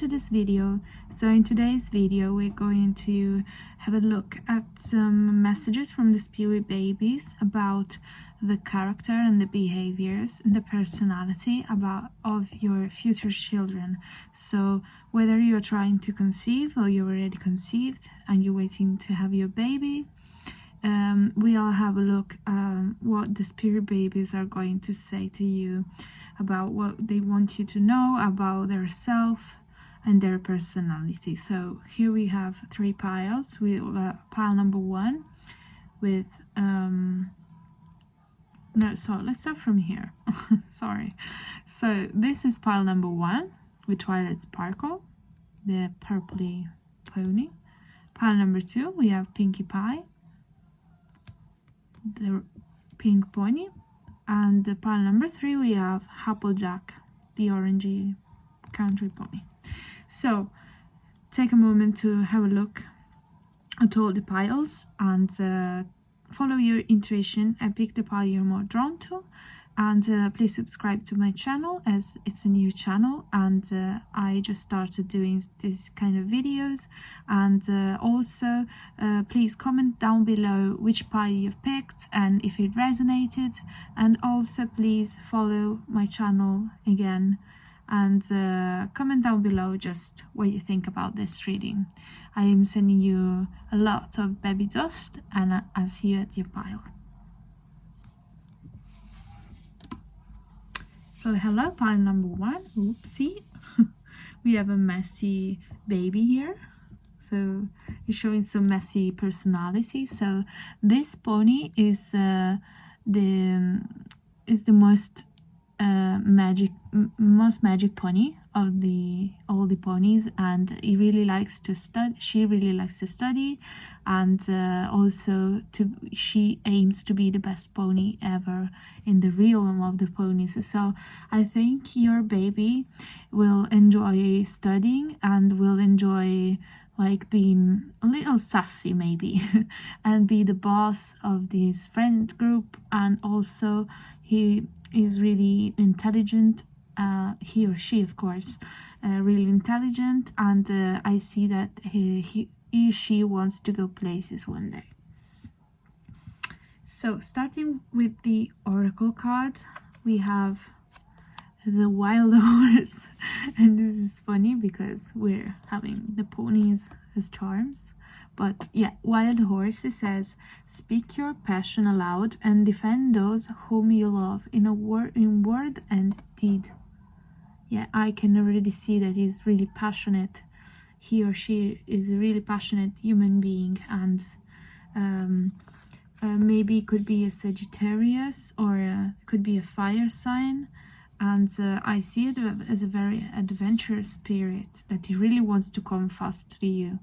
to this video. So in today's video we're going to have a look at some messages from the spirit babies about the character and the behaviors and the personality of your future children. So whether you're trying to conceive or you're already conceived and you're waiting to have your baby, we'll have a look what the spirit babies are going to say to you about what they want you to know about their self and their personality. So here we have three piles. We have pile number one with so let's start from here. Sorry. So this is pile number one with Twilight Sparkle, the purpley pony. Pile number two, we have Pinkie Pie, the pink pony. And the pile number three, we have Applejack, the orangey country pony. So take a moment to have a look at all the piles and follow your intuition and pick the pile you're more drawn to. And please subscribe to my channel, as it's a new channel and I just started doing this kind of videos. And also please comment down below which pile you've picked and if it resonated. And also please follow my channel again and comment down below just what you think about this reading. I am sending you a lot of baby dust and I'll see you at your pile. So hello, pile number one. Oopsie. We have a messy baby here. So it's showing some messy personality. So this pony is the most magic pony of all the ponies, and he really likes to study. She really likes to study, and also she aims to be the best pony ever in the realm of the ponies. So I think your baby will enjoy studying and will enjoy like being a little sassy maybe and be the boss of this friend group. And also he is really intelligent, he or she of course, really intelligent, and I see that she wants to go places one day. So starting with the oracle card, we have the wild horse. And this is funny because we're having the ponies as charms. But yeah, wild horse, it says, speak your passion aloud and defend those whom you love in word and deed. Yeah, I can already see that he's really passionate. He or she is a really passionate human being, and maybe it could be a Sagittarius or could be a fire sign. And I see it as a very adventurous spirit, that he really wants to come fast to you.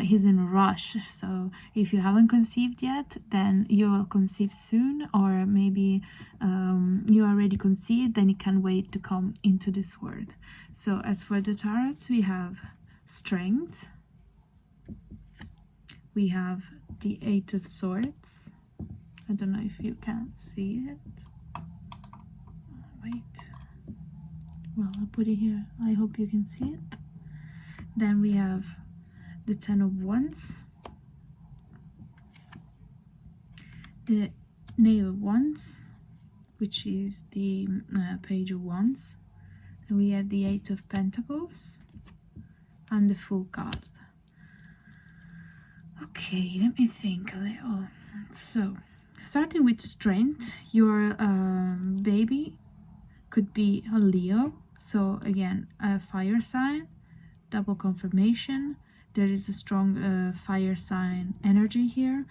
He's in a rush, so if you haven't conceived yet, then you will conceive soon, or maybe you already conceived, then you can't wait to come into this world. So as for the tarots, we have strength, we have the 8 of Swords. I don't know if you can see it. Wait, well, I'll put it here. I hope you can see it. Then we have the 10 of Wands, the Knave of Wands, which is the Page of Wands, and we have the 8 of Pentacles and the Fool card. Okay, let me think a little. So starting with strength, your baby could be a Leo, so again a fire sign, double confirmation. There is a strong fire sign energy here.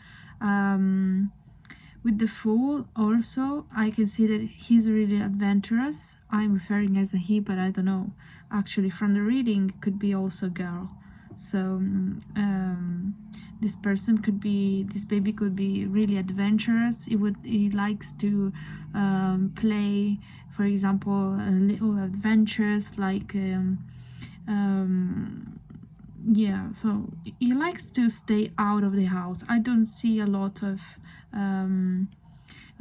With the Fool also, I can see that he's really adventurous. I'm referring as a he, but I don't know, actually from the reading it could be also a girl. So this baby could be really adventurous. He likes to play, for example, little adventures like yeah, so he likes to stay out of the house. I don't see a lot of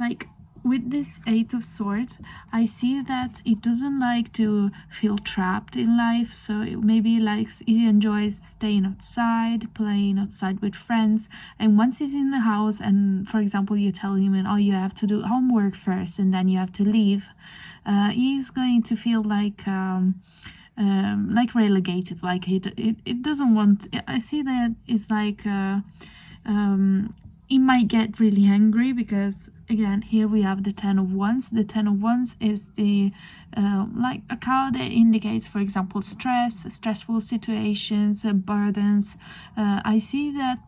like with this Eight of Swords, I see that he doesn't like to feel trapped in life. So maybe he enjoys staying outside, playing outside with friends. And once he's in the house, and for example, you tell him, "Oh, you have to do homework first, and then you have to leave," he's going to feel like relegated. Like it doesn't want. I see that it's like he might get really angry because, again, here we have the Ten of Wands. The Ten of Wands is the like a card that indicates, for example, stressful situations, burdens. I see that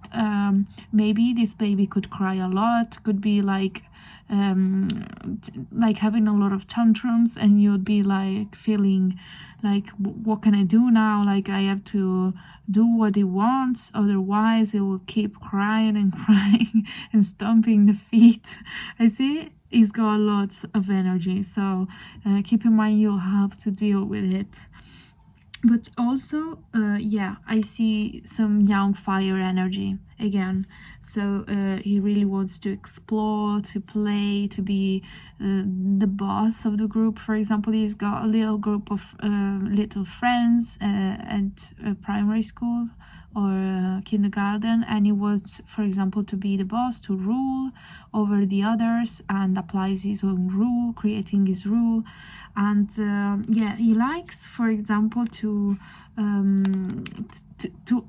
maybe this baby could cry a lot, could be like having a lot of tantrums, and you'd be like feeling like, what can I do now? Like, I have to do what he wants, otherwise he will keep crying and crying and stomping the feet. I see he's got lots of energy, so keep in mind you'll have to deal with it. But also, yeah, I see some young fire energy again. So he really wants to explore, to play, to be the boss of the group. For example, he's got a little group of little friends at primary school or kindergarten, and he wants, for example, to be the boss, to rule over the others, and applies his own rule, creating his rule. And yeah, he likes, for example, to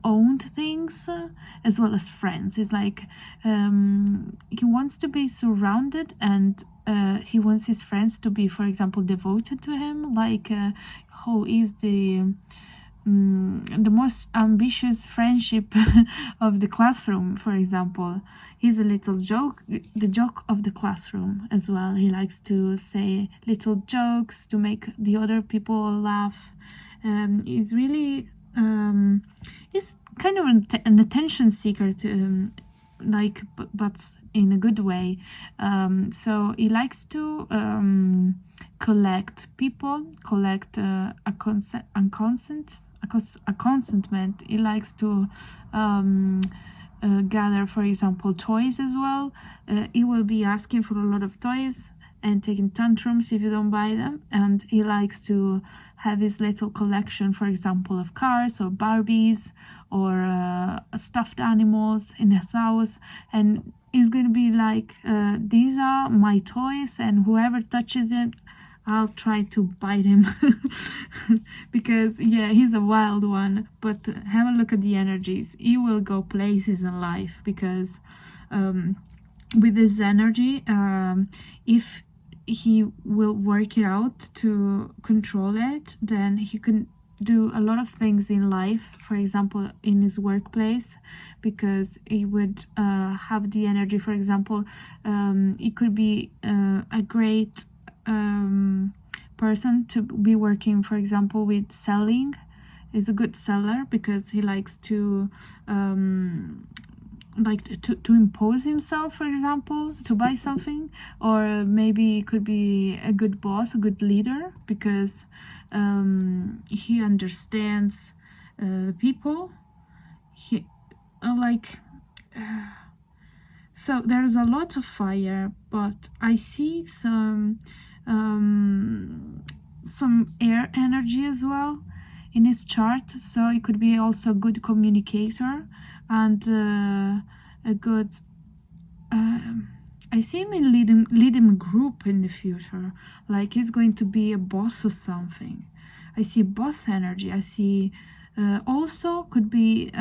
own things as well as friends. It's like he wants to be surrounded, and he wants his friends to be, for example, devoted to him. Like who is the most ambitious friendship of the classroom, for example. He's a little joke, the joke of the classroom as well. He likes to say little jokes to make the other people laugh. He's really he's kind of an attention seeker to but in a good way. So he likes to collect people, collect a consentment. He likes to gather, for example, toys as well. He will be asking for a lot of toys and taking tantrums if you don't buy them. And he likes to have his little collection, for example, of cars or Barbies or stuffed animals in his house. And he's going to be like, these are my toys, and whoever touches it, I'll try to bite him. Because, yeah, he's a wild one. But have a look at the energies. He will go places in life because with this energy, if he will work it out to control it, then he can do a lot of things in life, for example in his workplace, because he would have the energy. For example, he could be a great person to be working, for example, with selling. He's a good seller because he likes to to impose himself, for example, to buy something. Or maybe it could be a good boss, a good leader, because he understands people. He so there's a lot of fire, but I see some air energy as well in his chart. So it could be also a good communicator and a good I see him in leading a group in the future, like he's going to be a boss or something. I see boss energy. I see also could be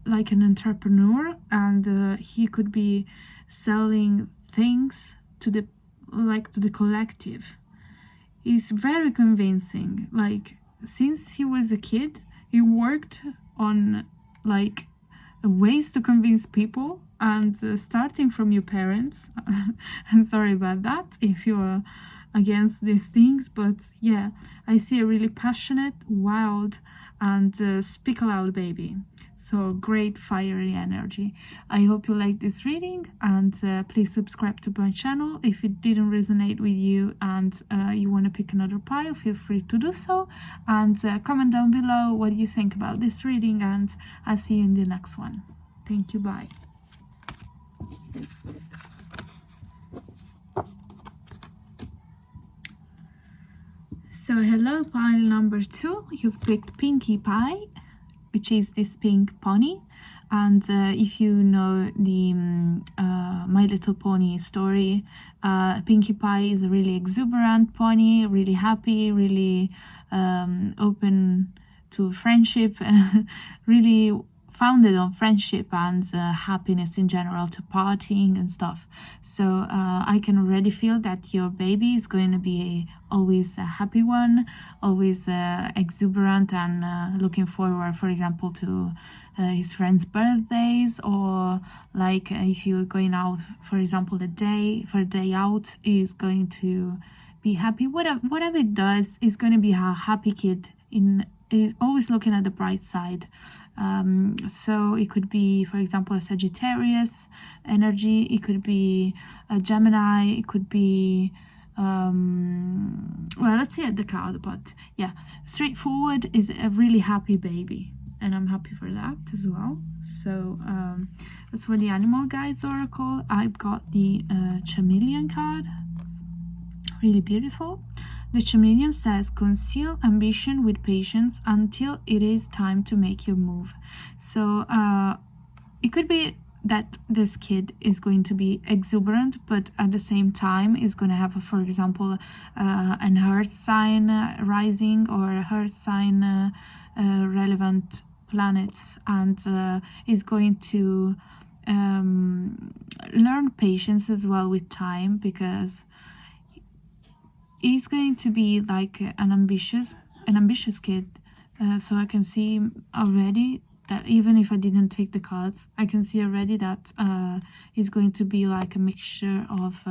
like an entrepreneur, and he could be selling things to the collective. He's very convincing. Like, since he was a kid, he worked on like ways to convince people, and starting from your parents. I'm sorry about that if you're against these things, but yeah, I see a really passionate, wild, and speak aloud baby. So great fiery energy. I hope you liked this reading, and please subscribe to my channel. If it didn't resonate with you and you want to pick another pile, feel free to do so, and comment down below what you think about this reading, and I'll see you in the next one. Thank you, bye. So hello, pile number 2. You've picked Pinkie Pie, which is this pink pony. And if you know the My Little Pony story, Pinkie Pie is a really exuberant pony, really happy, really open to friendship, really founded on friendship and happiness in general, to partying and stuff. So I can already feel that your baby is going to be always a happy one, always exuberant, and looking forward, for example, to his friends' birthdays, or like if you're going out, for example, a day out, is going to be happy. Whatever it does, is going to be a happy kid. Is always looking at the bright side. So it could be, for example, a Sagittarius energy, it could be a Gemini, it could be well, let's see at the card, but yeah, straightforward is a really happy baby, and I'm happy for that as well. So that's for the Animal Guides Oracle. I've got the Chameleon card, really beautiful. The chameleon says, conceal ambition with patience until it is time to make your move. So it could be that this kid is going to be exuberant, but at the same time is going to have, for example, an earth sign rising, or a earth sign relevant planets, and is going to learn patience as well with time, because he's going to be like an ambitious kid. So I can see already that, even if I didn't take the cards, I can see already that he's going to be like a mixture of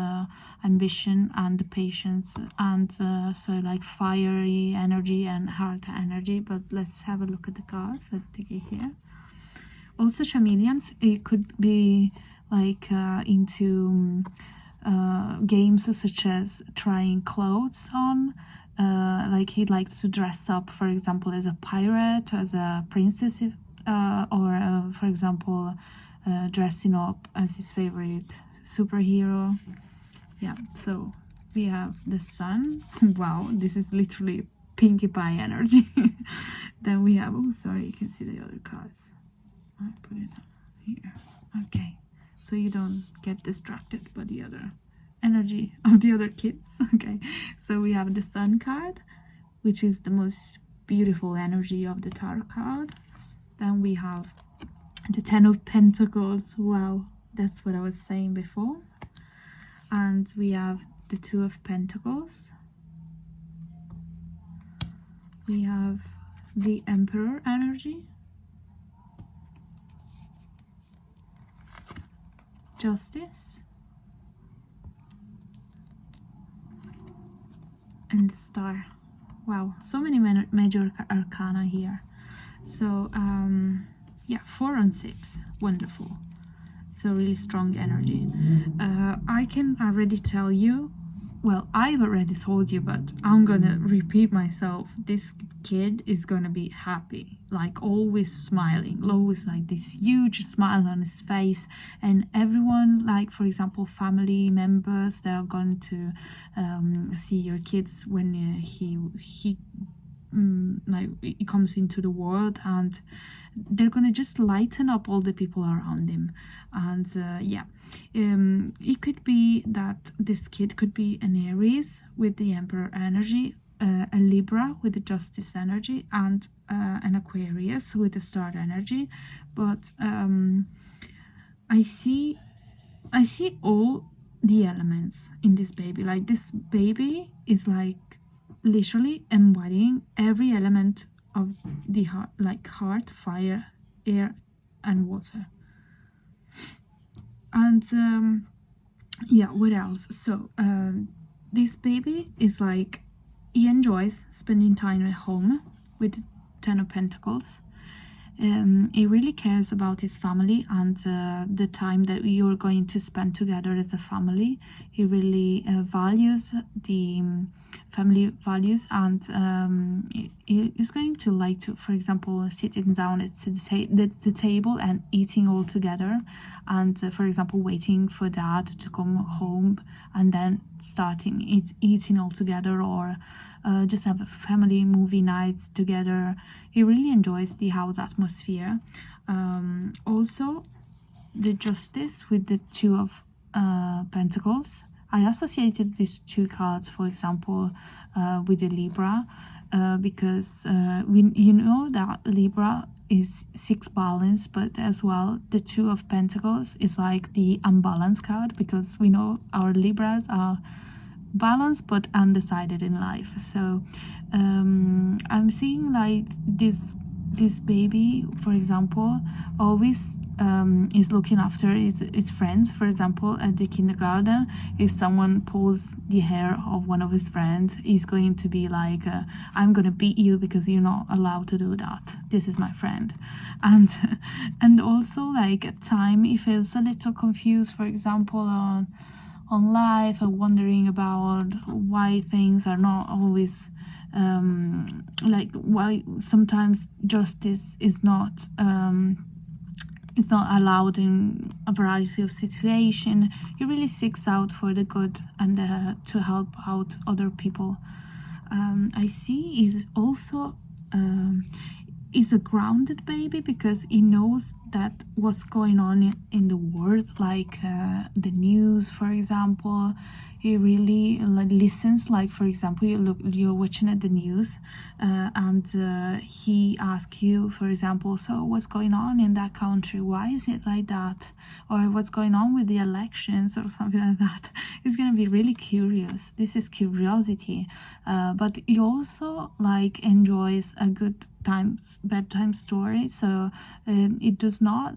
ambition and patience, and so like fiery energy and heart energy. But let's have a look at the cards. Let's take it here. Also, chameleons, it could be like into games such as trying clothes on, like he likes to dress up, for example, as a pirate, as a princess, or for example, dressing up as his favorite superhero. Yeah, so we have the sun. Wow, this is literally Pinkie Pie energy. Then we have, oh sorry, you can see the other cards. I put it here. Okay, so you don't get distracted by the other energy of the other kids. Okay, so we have the sun card, which is the most beautiful energy of the tarot card. Then we have the 10 of Pentacles. Wow, that's what I was saying before. And we have the 2 of Pentacles. We have the Emperor energy, Justice, and the Star. Wow, so many major arcana here. So yeah, 4 and 6, wonderful. So really strong energy. I can already tell you, well, I've already told you, but I'm gonna repeat myself. This kid is gonna be happy, like always smiling, always like this huge smile on his face. And everyone, like for example, family members, they are going to see your kids when he comes into the world, and they're gonna just lighten up all the people around him. And yeah, it could be that this kid could be an Aries with the Emperor energy, a Libra with the Justice energy, and an Aquarius with the Star energy. But I see all the elements in this baby. Like this baby is like literally embodying every element of the heart, like heart, fire, air, and water. And yeah, what else? So this baby is like, he enjoys spending time at home with 10 of Pentacles. He really cares about his family and the time that you're going to spend together as a family. He really values the family values, and he is going to like to, for example, sitting down at the table and eating all together, and for example, waiting for dad to come home and then starting eating all together, or just have a family movie nights together. He really enjoys the house atmosphere. Also, the Justice with the Two of Pentacles. I associated these two cards, for example, with the Libra, because you know that Libra is 6 balance, but as well the Two of Pentacles is like the unbalanced card, because we know our Libras are balanced but undecided in life. So I'm seeing like this baby, for example, always is looking after its friends. For example, at the kindergarten, if someone pulls the hair of one of his friends, he's going to be like, I'm gonna beat you because you're not allowed to do that. This is my friend. And also, like, at time he feels a little confused, for example, on life, and wondering about why things are not always like, why sometimes justice is not allowed in a variety of situations. He really seeks out for the good and to help out other people. I see he's also is a grounded baby, because he knows that what's going on in the world, like the news, for example. He really listens. Like, for example, you're watching at the news, and he asks you, for example, so what's going on in that country? Why is it like that? Or what's going on with the elections, or something like that. He's gonna be really curious. This is curiosity, but he also like enjoys a good bedtime story. So it does not,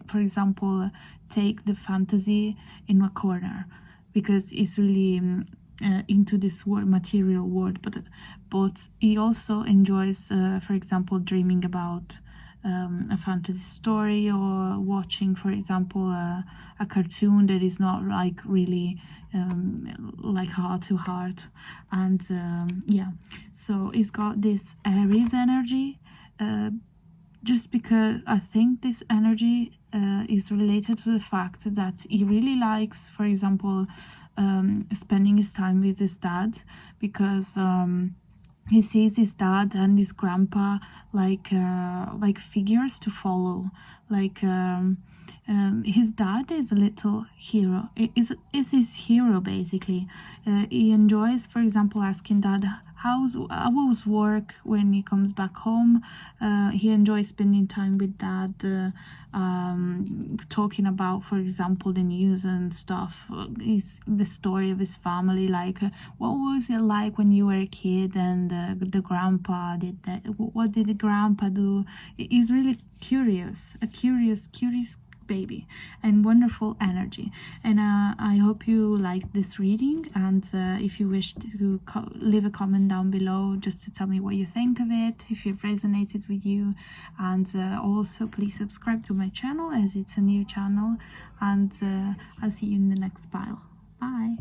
for example, take the fantasy in a corner, because it's really into this material world, but he also enjoys, for example, dreaming about a fantasy story, or watching, for example, a cartoon that is not like really like heart to heart. And yeah, so it's got this Aries energy, just because I think this energy is related to the fact that he really likes, for example, spending his time with his dad, because he sees his dad and his grandpa like figures to follow. Like his dad is a little hero. Is his hero, basically. He enjoys, for example, asking dad how's work when he comes back home. He enjoys spending time with dad, talking about, for example, the news and stuff. Is the story of his family, like what was it like when you were a kid, and the grandpa did that. What did the grandpa do? He's really curious, a curious baby, and wonderful energy. And I hope you like this reading, and if you wish to leave a comment down below just to tell me what you think of it, if it resonated with you. And also please subscribe to my channel, as it's a new channel, and I'll see you in the next pile. Bye.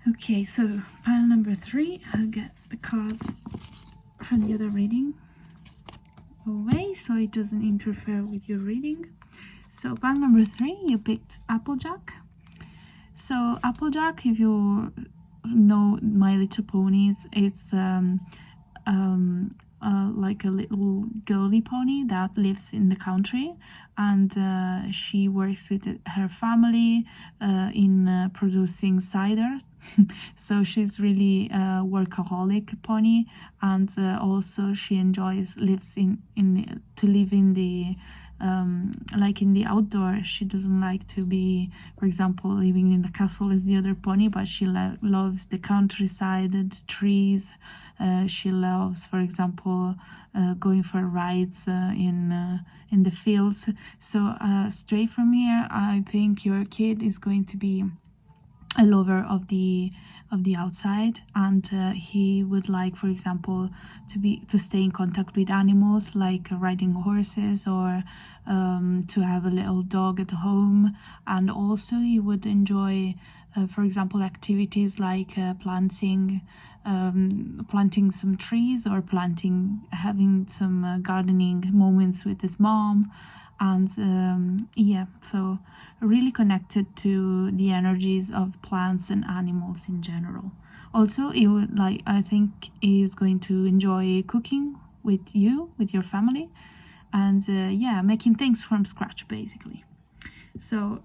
Okay, so pile number 3, I'll get the cards from the other reading away so it doesn't interfere with your reading. So pile number 3, you picked Applejack. So Applejack, if you know My Little Ponies, it's like a little girly pony that lives in the country, and she works with her family in producing cider. So she's really a workaholic pony, and also she enjoys to live in the like in the outdoor. She doesn't like to be, for example, living in the castle as the other pony, but she loves the countryside, the trees. She loves, for example, going for rides in the fields. So straight from here, I think your kid is going to be a lover of the outside, and he would like, for example, to stay in contact with animals, like riding horses, or to have a little dog at home. And also he would enjoy for example, activities like planting some trees, or having some gardening moments with his mom. And yeah, so really connected to the energies of plants and animals in general. Also, I think he's going to enjoy cooking with you, with your family, and yeah, making things from scratch basically. So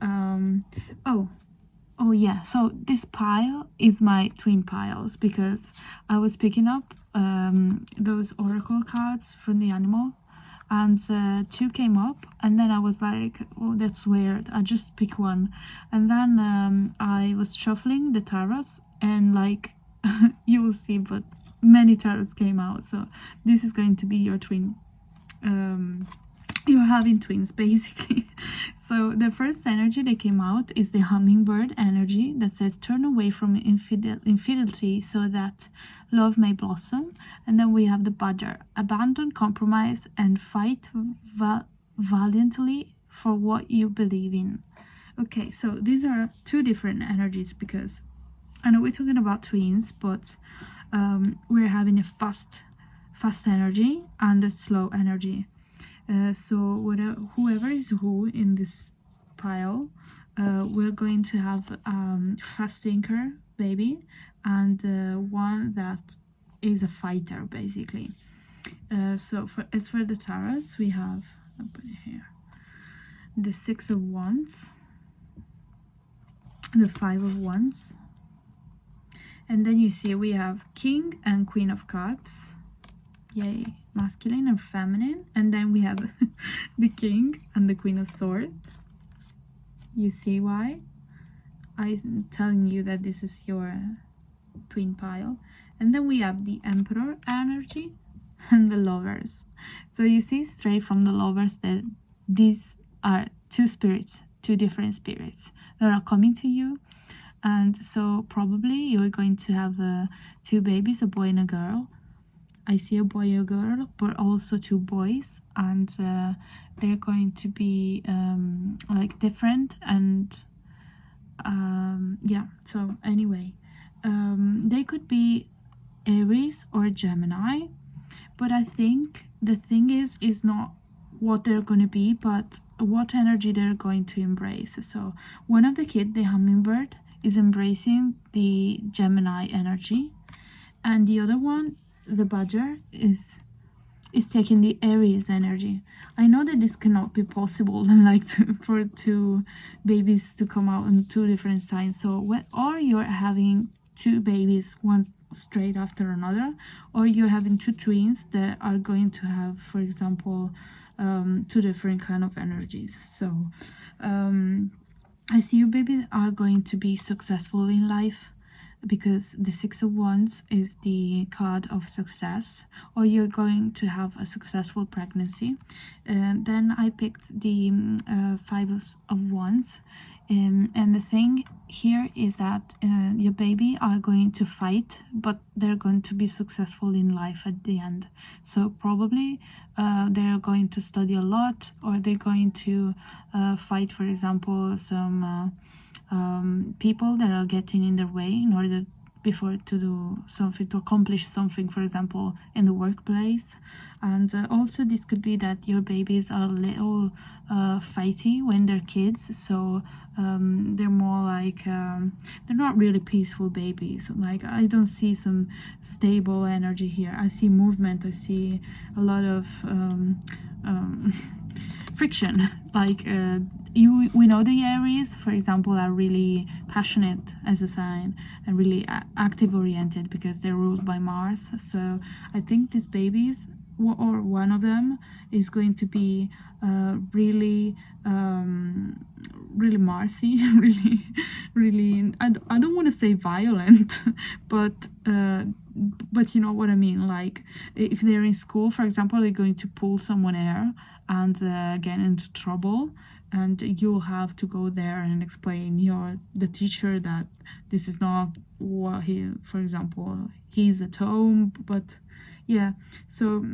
oh yeah, so this pile is my twin piles, because I was picking up those oracle cards from the animal, and two came up, and then I was like, oh, that's weird, I just pick one. And then I was shuffling the tarots, and like you will see, but many tarots came out. So this is going to be your twin. You're having twins basically. So the first energy that came out is the hummingbird energy, that says turn away from infidelity so that love may blossom. And then we have the badger, abandon compromise and fight valiantly for what you believe in. Okay, so these are two different energies, because I know we're talking about twins, but we're having a fast energy and a slow energy. So whoever is who in this pile, we're going to have fast thinker baby, and one that is a fighter basically. So as for the tarots, we have, I'll put it here, the 6 of Wands, the 5 of Wands, and then you see we have King and Queen of Cups. Yay, masculine and feminine. And then we have the King and the Queen of Swords. You see why I'm telling you that this is your twin pile. And then we have the Emperor energy and the Lovers. So you see straight from the Lovers that these are two different spirits that are coming to you. And so probably you're going to have two babies, a boy and a girl. I see a boy and a girl, but also two boys, and they're going to be like different. And yeah, so anyway, they could be Aries or Gemini, but I think the thing is not what they're going to be, but what energy they're going to embrace. So one of the kids, the hummingbird, is embracing the Gemini energy, and the other one, the badger, is taking the Aries energy. I know that this cannot be possible, like for two babies to come out in two different signs. So or you're having two babies, one straight after another, or you're having two twins that are going to have, for example, two different kind of energies. So I see your babies are going to be successful in life, because the 6 of Wands is the card of success, or you're going to have a successful pregnancy. And then I picked the 5 of Wands, and the thing here is that your baby are going to fight, but they're going to be successful in life at the end. So probably they're going to study a lot, or they're going to fight, for example, some people that are getting in their way in order to do something, to accomplish something, for example, in the workplace. And also this could be that your babies are a little fighty when they're kids, so they're more like they're not really peaceful babies. Like, I don't see some stable energy here. I see movement, I see a lot of friction. Like we know the Aries, for example, are really passionate as a sign and really active oriented, because they're ruled by Mars. So I think these babies, or one of them, is going to be really Marsy, really I don't want to say violent, but you know what I mean. Like, if they're in school, for example, they're going to pull someone hair and get into trouble, and you'll have to go there and explain the teacher that this is not what he's at home. But yeah, so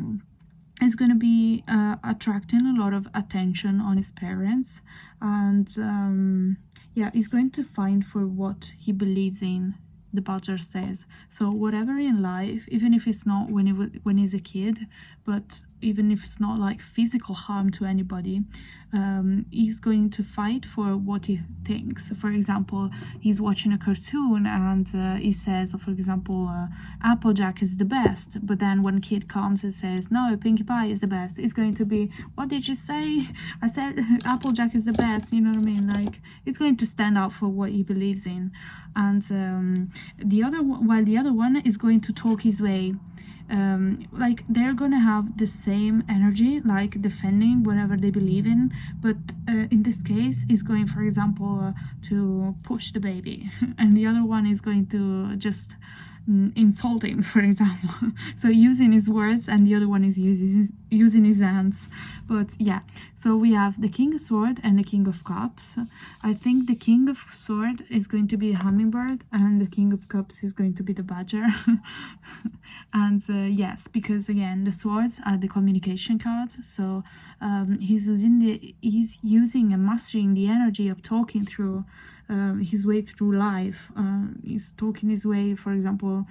is going to be attracting a lot of attention on his parents, and yeah, he's going to fight for what he believes in, the Butcher says. So whatever in life, even if it's not when he's a kid, but even if it's not like physical harm to anybody, he's going to fight for what he thinks. For example, he's watching a cartoon and he says, for example, Applejack is the best, but then when kid comes and says, no, Pinkie Pie is the best, it's going to be, what did you say? I said Applejack is the best, you know what I mean? Like, it's going to stand up for what he believes in. And the other one is going to talk his way. Like, they're gonna have the same energy, like defending whatever they believe in, but in this case is going, for example, to push the baby and the other one is going to just insult him, for example. So using his words, and the other one is using his hands. But yeah, so we have the King of Sword and the King of Cups. I think the King of Sword is going to be the hummingbird and the King of Cups is going to be the badger. And yes, because again, the swords are the communication cards, so he's using and mastering the energy of talking through his way through life. He's talking his way, for example,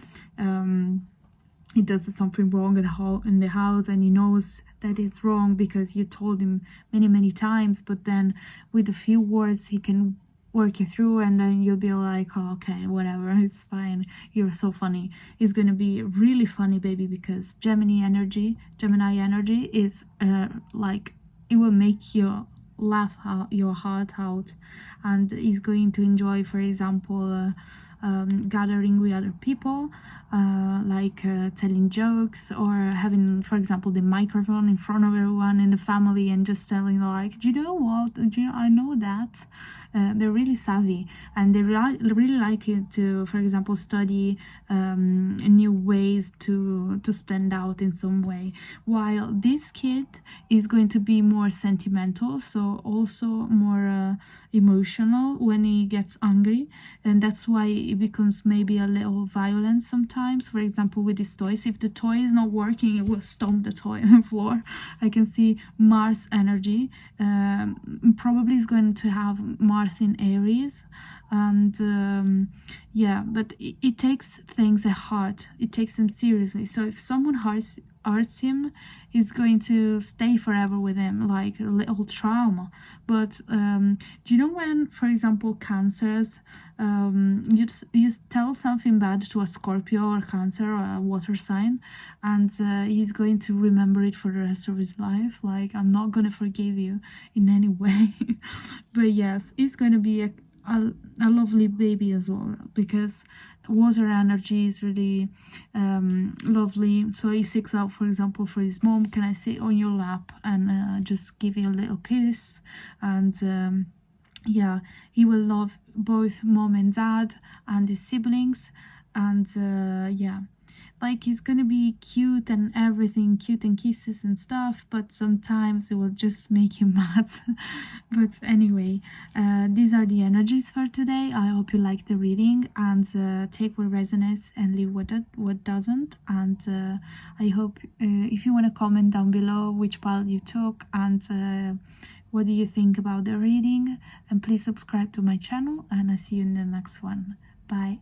he does something wrong in the house and he knows that it's wrong because you told him many times, but then with a few words he can work you through, and then you'll be like, oh, okay, whatever, it's fine, you're so funny. It's gonna be really funny, baby, because Gemini energy is like, it will make you laugh your heart out, and is going to enjoy, for example, gathering with other people, like telling jokes or having, for example, the microphone in front of everyone in the family and just telling, like, do you know what, I know that. They're really savvy, and they really like it to, for example, study new ways to stand out in some way, while this kid is going to be more sentimental, so also more emotional when he gets angry, and that's why it becomes maybe a little violent sometimes. For example, with his toys, if the toy is not working, it will stomp the toy on the floor. I can see Mars energy, probably is going to have Mars in Aries, and yeah, but it takes things at heart, it takes them seriously. So if someone hurts him, it's going to stay forever with him, like a little trauma. But do you know when, for example, Cancers, you tell something bad to a Scorpio or Cancer or a water sign, and he's going to remember it for the rest of his life, like, I'm not gonna forgive you in any way. But yes, it's going to be a lovely baby as well, because water energy is really lovely. So he seeks out, for example, for his mom, can I sit on your lap and just give you a little kiss, and yeah, he will love both mom and dad and his siblings, and yeah, like, he's gonna be cute and everything, cute and kisses and stuff, but sometimes it will just make you mad. But anyway, these are the energies for today. I hope you liked the reading, and take what resonates and leave what doesn't. And I hope if you want to comment down below which pile you took, and what do you think about the reading, and please subscribe to my channel, and I'll see you in the next one. Bye.